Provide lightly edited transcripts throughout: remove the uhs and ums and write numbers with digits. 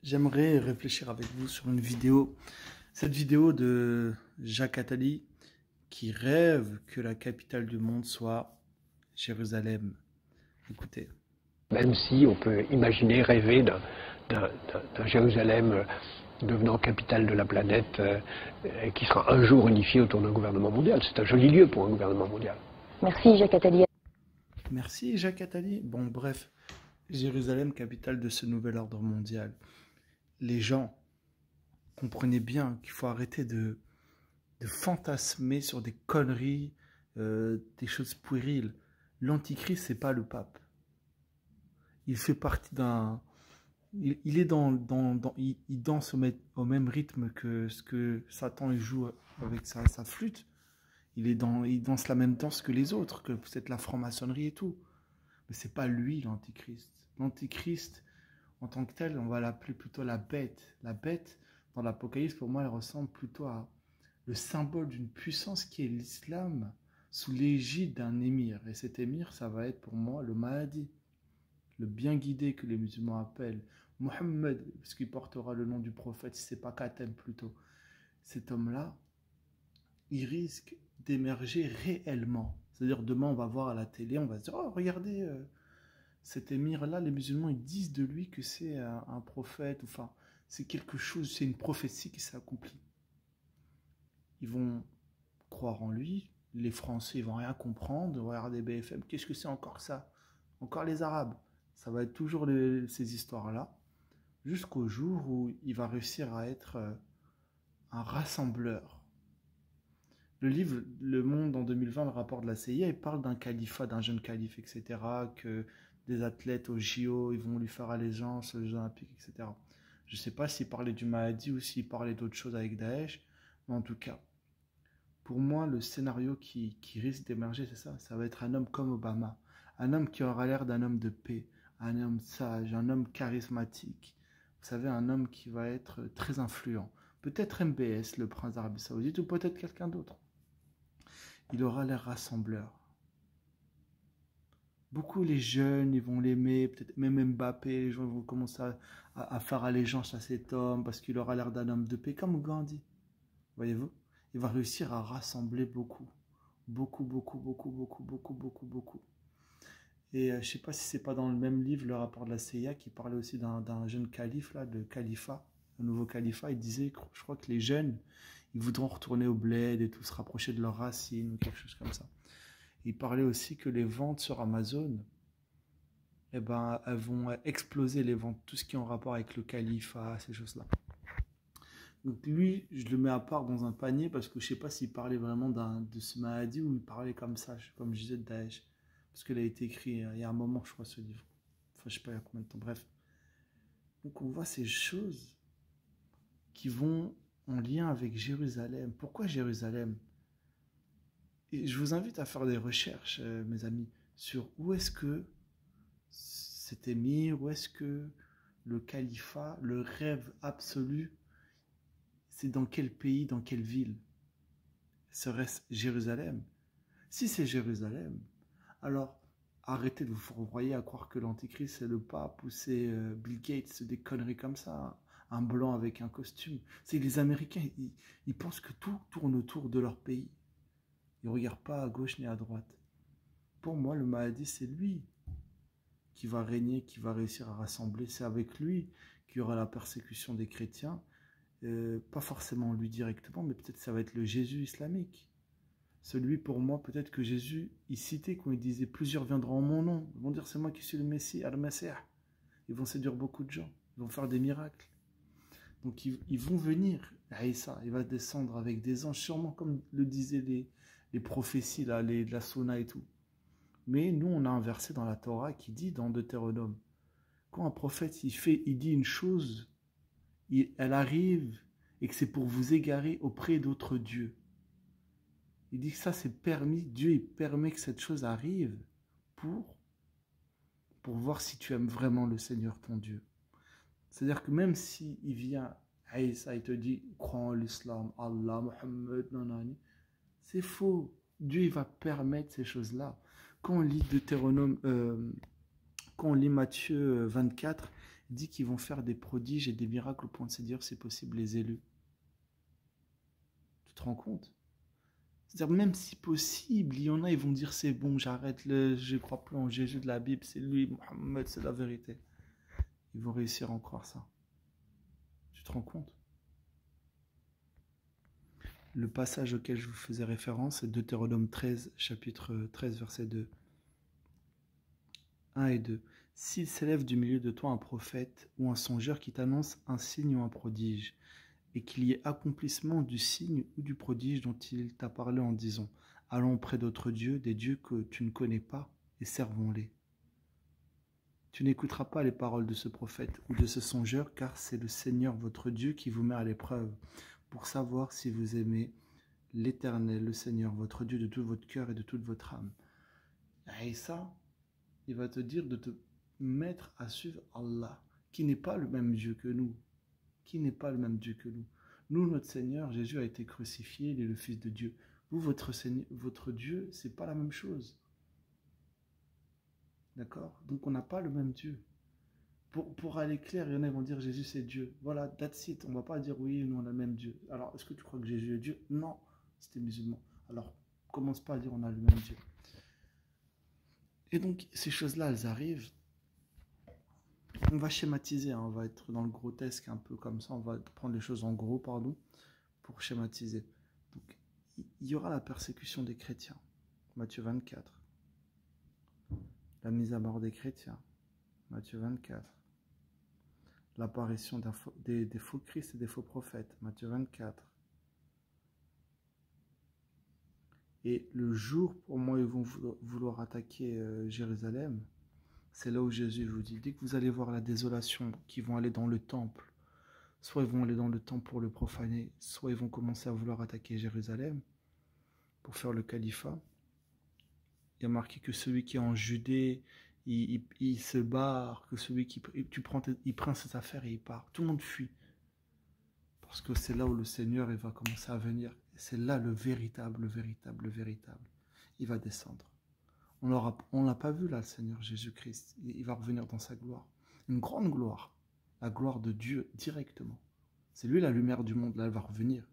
J'aimerais réfléchir avec vous sur une vidéo. Cette vidéo de Jacques Attali qui rêve que la capitale du monde soit Jérusalem. Écoutez. Même si on peut imaginer, rêver d'un Jérusalem devenant capitale de la planète qui sera un jour unifié autour d'un gouvernement mondial. C'est un joli lieu pour un gouvernement mondial. Merci Jacques Attali. Merci Jacques Attali. Bon, bref, Jérusalem, capitale de ce nouvel ordre mondial. Les gens, comprenez bien qu'il faut arrêter de fantasmer sur des conneries, des choses puériles. L'Antichrist, c'est pas le pape. Il fait partie d'un... Il est il danse au même rythme que ce que Satan joue avec sa flûte. Il danse la même danse que les autres, que peut-être la franc-maçonnerie et tout. Mais c'est pas lui l'Antichrist. L'Antichrist, en tant que tel, on va l'appeler plutôt la bête. La bête, dans l'Apocalypse, pour moi, elle ressemble plutôt à le symbole d'une puissance qui est l'islam sous l'égide d'un émir. Et cet émir, ça va être pour moi le Mahdi, le bien guidé que les musulmans appellent Mohammed, parce qu'il portera le nom du prophète, si c'est pas Khatem plutôt. Cet homme-là, il risque d'émerger réellement. C'est-à-dire demain, on va voir à la télé, on va se dire, oh regardez, cet émir-là, les musulmans, ils disent de lui que c'est un prophète, enfin, c'est quelque chose, c'est une prophétie qui s'est accomplie. Ils vont croire en lui, les Français, ils vont rien comprendre, ils vont regarder BFM, qu'est-ce que c'est encore ça? Encore les Arabes. Ça va être toujours ces histoires-là, jusqu'au jour où il va réussir à être un rassembleur. Le livre Le Monde en 2020, le rapport de la CIA, il parle d'un califat, d'un jeune calife, etc., que des athlètes au JO, ils vont lui faire allégeance aux Jeux Olympiques, etc. Je ne sais pas s'il parlait du Mahdi ou s'il parlait d'autres choses avec Daesh, mais en tout cas, pour moi, le scénario qui risque d'émerger, c'est ça. Ça va être un homme comme Obama, un homme qui aura l'air d'un homme de paix, un homme sage, un homme charismatique. Vous savez, un homme qui va être très influent. Peut-être MBS, le prince d'Arabie Saoudite, ou peut-être quelqu'un d'autre. Il aura l'air rassembleur. Beaucoup les jeunes, ils vont l'aimer, peut-être même Mbappé, les gens vont commencer à faire allégeance à cet homme parce qu'il aura l'air d'un homme de paix, comme Gandhi. Voyez-vous? Il va réussir à rassembler beaucoup. Beaucoup, beaucoup, beaucoup, beaucoup, beaucoup, beaucoup, beaucoup. Et je ne sais pas si c'est pas dans le même livre, le rapport de la CIA, qui parlait aussi d'un jeune calife, là, de califat, un nouveau califat. Il disait, je crois que les jeunes, ils voudront retourner au bled et tout, se rapprocher de leurs racines ou quelque chose comme ça. Il parlait aussi que les ventes sur Amazon, eh ben, elles vont exploser les ventes, tout ce qui est en rapport avec le califat, ces choses-là. Donc lui, je le mets à part dans un panier parce que je ne sais pas s'il parlait vraiment de ce Mahdi ou il parlait comme ça, comme je disais de Daesh. Parce qu'il a été écrit il y a un moment, je crois, ce livre. Enfin, je ne sais pas il y a combien de temps, bref. Donc on voit ces choses qui vont en lien avec Jérusalem. Pourquoi Jérusalem? Et je vous invite à faire des recherches, mes amis, sur où est-ce que cet émir, où est-ce que le califat, le rêve absolu, c'est dans quel pays, dans quelle ville? Serait-ce Jérusalem? Si c'est Jérusalem, alors arrêtez de vous fourvoyer à croire que l'Antichrist c'est le pape ou c'est Bill Gates, des conneries comme ça, un blanc avec un costume. C'est les Américains, ils pensent que tout tourne autour de leur pays. Ils ne regardent pas à gauche ni à droite. Pour moi, le Mahdi, c'est lui qui va régner, qui va réussir à rassembler. C'est avec lui qu'il y aura la persécution des chrétiens. Pas forcément lui directement, mais peut-être ça va être le Jésus islamique. Celui, pour moi, peut-être que Jésus, il citait quand il disait « Plusieurs viendront en mon nom. Ils vont dire « C'est moi qui suis le Messie, Al-Masih ». Ils vont séduire beaucoup de gens. Ils vont faire des miracles. Donc, ils vont venir. Aïssa, il va descendre avec des anges, sûrement comme le disaient les prophéties, là, la Sunna et tout. Mais nous, on a un verset dans la Torah qui dit, dans Deutéronome, quand un prophète, il dit une chose, elle arrive et que c'est pour vous égarer auprès d'autres dieux. Il dit que ça, c'est permis. Dieu, il permet que cette chose arrive pour voir si tu aimes vraiment le Seigneur, ton Dieu. C'est-à-dire que même s'il vient, Aïssa, il te dit, crois en l'islam, Allah, Mohammed, nanani, c'est faux. Dieu, il va permettre ces choses-là. Quand on lit Deutéronome, quand on lit Matthieu 24, Il dit qu'ils vont faire des prodiges et des miracles au point de se dire, c'est possible, les élus. Tu te rends compte? C'est-à-dire, même si possible, il y en a, ils vont dire, c'est bon, j'arrête, je crois plus en Jésus de la Bible, c'est lui, Mohammed, c'est la vérité. Ils vont réussir à en croire ça. Tu te rends compte? Le passage auquel je vous faisais référence, c'est Deutéronome 13, chapitre 13, verset 2. 1 et 2. S'il s'élève du milieu de toi un prophète ou un songeur qui t'annonce un signe ou un prodige, et qu'il y ait accomplissement du signe ou du prodige dont il t'a parlé en disant, allons auprès d'autres dieux, des dieux que tu ne connais pas, et servons-les. Tu n'écouteras pas les paroles de ce prophète ou de ce songeur, car c'est le Seigneur votre Dieu qui vous met à l'épreuve, pour savoir si vous aimez l'Éternel, le Seigneur votre Dieu, de tout votre cœur et de toute votre âme. Et ça, il va te dire de te mettre à suivre Allah, qui n'est pas le même Dieu que nous. Qui n'est pas le même Dieu que nous. Nous, notre Seigneur, Jésus a été crucifié, il est le Fils de Dieu. Vous, votre Seigneur, votre Dieu, c'est pas la même chose. D'accord? Donc on n'a pas le même Dieu. Pour aller clair, il y en a qui vont dire Jésus c'est Dieu. Voilà, that's it. On ne va pas dire oui, nous on a le même Dieu. Alors, est-ce que tu crois que Jésus est Dieu? Non, c'était musulman. Alors, commence pas à dire on a le même Dieu. Et donc, ces choses-là, elles arrivent. On va schématiser, hein, on va être dans le grotesque un peu comme ça, on va prendre les choses en gros, pardon, pour schématiser. Donc, il y aura la persécution des chrétiens, Matthieu 24. La mise à mort des chrétiens, Matthieu 24. L'apparition des faux Christ et des faux prophètes, Matthieu 24. Et le jour, pour moi, ils vont vouloir attaquer Jérusalem. C'est là où Jésus vous dit, dès que vous allez voir la désolation, qu'ils vont aller dans le temple, soit ils vont aller dans le temple pour le profaner, soit ils vont commencer à vouloir attaquer Jérusalem pour faire le califat. Il y a marqué que celui qui est en Judée, il se barre, que celui qui il prend ses affaires et il part. Tout le monde fuit. Parce que c'est là où le Seigneur il va commencer à venir. C'est là le véritable. Il va descendre. On l'a pas vu là, le Seigneur Jésus-Christ. Il va revenir dans sa gloire. Une grande gloire. La gloire de Dieu directement. C'est lui la lumière du monde. Là, elle va revenir.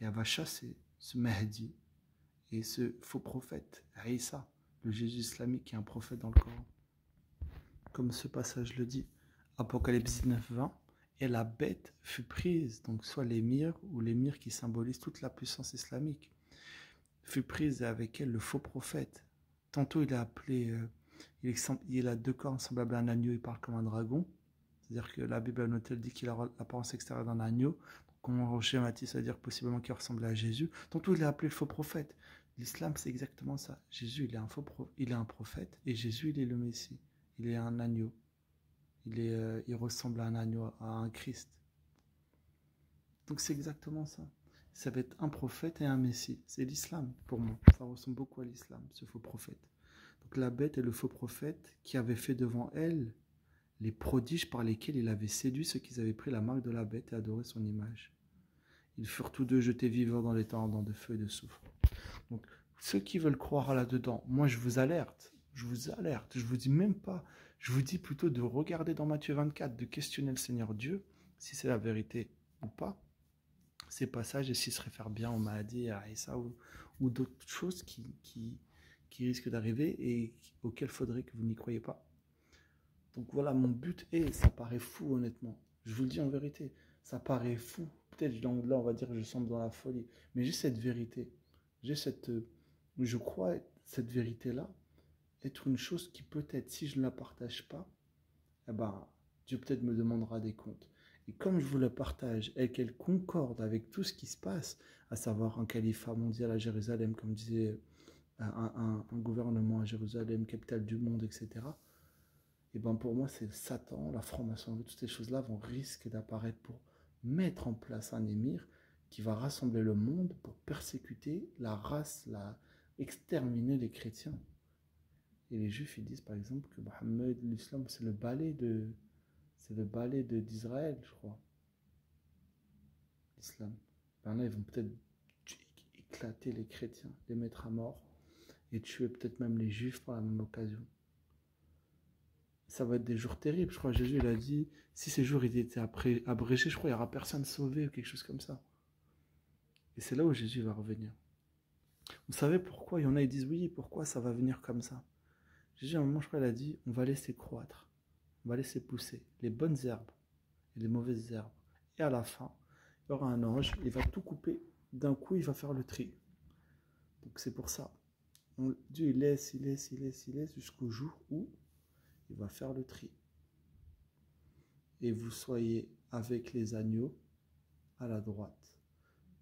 Et elle va chasser ce Mahdi et ce faux prophète, Isa, le Jésus islamique qui est un prophète dans le Coran. Comme ce passage le dit. Apocalypse 19, 20. Et la bête fut prise, donc soit l'émir ou l'émir qui symbolise toute la puissance islamique, fut prise et avec elle le faux prophète. Tantôt il est appelé, il a deux cornes semblables à un agneau, il parle comme un dragon. C'est-à-dire que la Bible Notel dit qu'il a l'apparence extérieure d'un agneau. Donc on schématise, c'est-à-dire possiblement qu'il ressemble à Jésus. Tantôt il est appelé le faux prophète. L'islam c'est exactement ça. Jésus il est un prophète et Jésus il est le Messie. Il est un agneau. Il ressemble à un agneau, à un Christ. Donc c'est exactement ça. Ça va être un prophète et un messie. C'est l'islam pour moi. Ça ressemble beaucoup à l'islam, ce faux prophète. Donc la bête est le faux prophète qui avait fait devant elle les prodiges par lesquels il avait séduit ceux qui avaient pris la marque de la bête et adoré son image. Ils furent tous deux jetés vivants dans les temps ardents de feu et de soufre. Donc ceux qui veulent croire là-dedans, moi je vous alerte. Je vous dis même pas, je vous dis plutôt de regarder dans Matthieu 24, de questionner le Seigneur Dieu, si c'est la vérité ou pas, ces passages, et s'il se réfère bien au Mahdi, à Isa ou d'autres choses qui risquent d'arriver et auxquelles il faudrait que vous n'y croyez pas. Donc voilà, mon but est, ça paraît fou honnêtement, je vous le dis en vérité, ça paraît fou, peut-être là on va dire que je semble dans la folie, mais j'ai cette vérité, je crois cette vérité-là, être une chose qui peut-être, si je ne la partage pas, eh ben, Dieu peut-être me demandera des comptes. Et comme je vous le partage et qu'elle concorde avec tout ce qui se passe, à savoir un califat mondial à Jérusalem, comme disait un gouvernement à Jérusalem, capitale du monde, etc., et ben pour moi, c'est Satan, la franc-maçonnerie, toutes ces choses-là vont risquer d'apparaître pour mettre en place un émir qui va rassembler le monde pour persécuter la race, exterminer les chrétiens. Et les juifs, ils disent par exemple que Mohammed, l'islam, c'est le balai d'Israël, je crois. L'islam. Ben là, ils vont peut-être éclater les chrétiens, les mettre à mort, et tuer peut-être même les juifs par la même occasion. Ça va être des jours terribles. Je crois que Jésus, il a dit, si ces jours ils étaient abrégés, je crois qu'il n'y aura personne sauvé ou quelque chose comme ça. Et c'est là où Jésus va revenir. Vous savez pourquoi? Il y en a, ils disent, oui, pourquoi ça va venir comme ça? Jésus, à un moment, je crois, il a dit, on va laisser croître, on va laisser pousser les bonnes herbes et les mauvaises herbes. Et à la fin, il y aura un ange, il va tout couper. D'un coup, il va faire le tri. Donc c'est pour ça. Dieu, il laisse jusqu'au jour où il va faire le tri. Et vous soyez avec les agneaux à la droite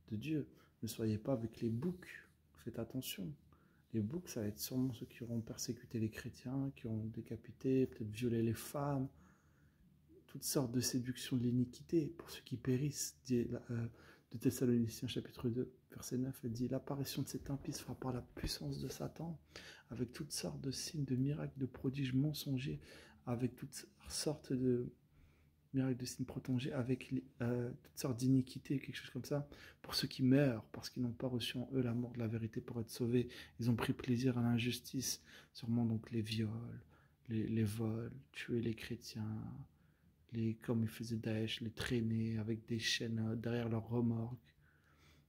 de Dieu. Ne soyez pas avec les boucs. Faites attention. Les boucs, ça va être sûrement ceux qui auront persécuté les chrétiens, qui ont décapité, peut-être violé les femmes, toutes sortes de séductions de l'iniquité pour ceux qui périssent. De Thessaloniciens chapitre 2, verset 9, elle dit « L'apparition de cet impie se fera par la puissance de Satan, avec toutes sortes de signes, de miracles, de prodiges mensongers, avec toutes sortes de miracles, de signes protégés, avec toutes sortes d'iniquités, quelque chose comme ça, pour ceux qui meurent, parce qu'ils n'ont pas reçu en eux la mort de la vérité pour être sauvés. Ils ont pris plaisir à l'injustice, sûrement donc les viols, les vols, tuer les chrétiens, comme ils faisaient Daesh, les traîner avec des chaînes derrière leurs remorques.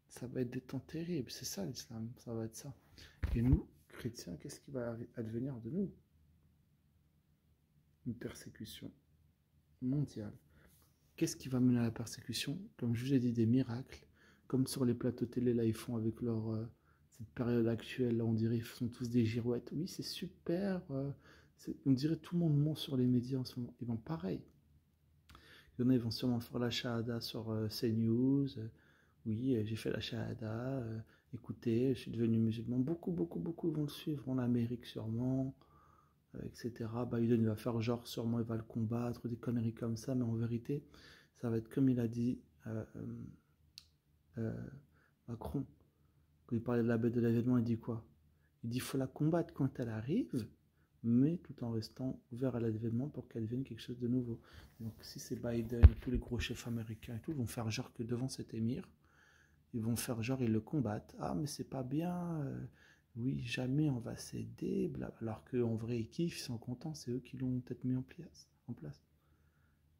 Ça va être des temps terribles, c'est ça l'islam, ça va être ça. Et nous, chrétiens, qu'est-ce qui va advenir de nous? Une persécution mondiale. Qu'est-ce qui va mener à la persécution? Comme je vous ai dit, des miracles, comme sur les plateaux télé, là, ils font avec cette période actuelle, là, on dirait, ils font tous des girouettes. Oui, c'est super, on dirait tout le monde ment sur les médias en ce moment. Ils vont pareil. Il y en a, ils vont sûrement faire la shahada sur CNews. Oui, j'ai fait la shahada. Écoutez, je suis devenu musulman. Beaucoup vont le suivre. En Amérique, sûrement, etc. Biden, il va faire genre, sûrement, il va le combattre, des conneries comme ça. Mais en vérité, ça va être comme il a dit Macron. Quand il parlait de la bête de l'avènement, il dit quoi? Il dit, il faut la combattre quand elle arrive, mais tout en restant ouvert à l'avènement pour qu'elle devienne quelque chose de nouveau. Donc si c'est Biden, tous les gros chefs américains et tout, vont faire genre que devant cet émir, ils vont faire genre, ils le combattent. Ah, mais c'est pas bien, oui, jamais on va céder, alors qu'en vrai, ils kiffent, ils sont contents, c'est eux qui l'ont peut-être mis en place.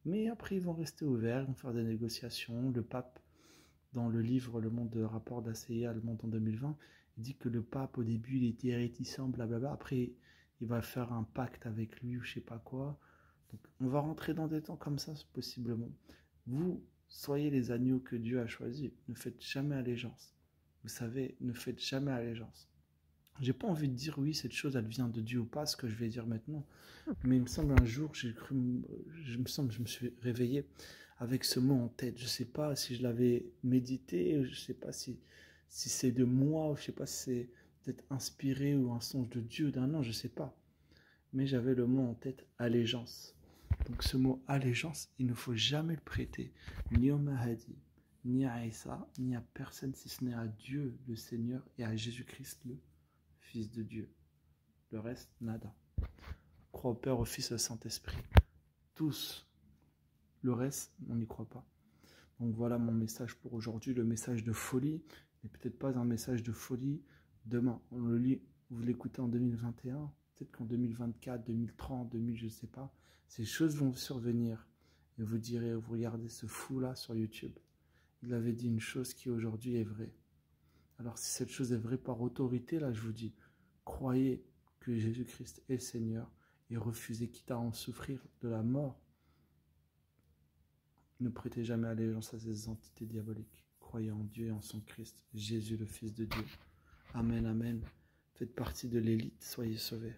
Mais après, ils vont rester ouverts, ils vont faire des négociations. Le pape, dans le livre Le Monde, rapport d'ACIA, Le Monde en 2020, il dit que le pape, au début, il était réticent, blablabla. Après, il va faire un pacte avec lui ou je sais pas quoi. Donc, on va rentrer dans des temps comme ça, possiblement. Vous, soyez les agneaux que Dieu a choisis. Ne faites jamais allégeance. Vous savez, ne faites jamais allégeance. J'ai pas envie de dire oui, cette chose, elle vient de Dieu ou pas, ce que je vais dire maintenant. Mais il me semble un jour, je me suis réveillé avec ce mot en tête. Je sais pas si je l'avais médité, je sais pas si c'est de moi, je sais pas si c'est peut-être inspiré ou un songe de Dieu, d'un ange, je sais pas. Mais j'avais le mot en tête, allégeance. Donc ce mot allégeance, il ne faut jamais le prêter, ni au Mahdi, ni à Isa, ni à personne, si ce n'est à Dieu, le Seigneur, et à Jésus-Christ, le Fils de Dieu. Le reste, nada. Crois au Père, au Fils et au Saint-Esprit. Tous. Le reste, on n'y croit pas. Donc voilà mon message pour aujourd'hui, le message de folie, mais peut-être pas un message de folie demain. On le lit, vous l'écoutez en 2021, peut-être qu'en 2024, 2030, 2000, je ne sais pas, ces choses vont survenir. Et vous direz, vous regardez ce fou-là sur YouTube. Il avait dit une chose qui aujourd'hui est vraie. Alors si cette chose est vraie par autorité, là je vous dis, croyez que Jésus-Christ est Seigneur et refusez quitte à en souffrir de la mort. Ne prêtez jamais allégeance à ces entités diaboliques. Croyez en Dieu et en son Christ, Jésus le Fils de Dieu. Amen, amen. Faites partie de l'élite, soyez sauvés.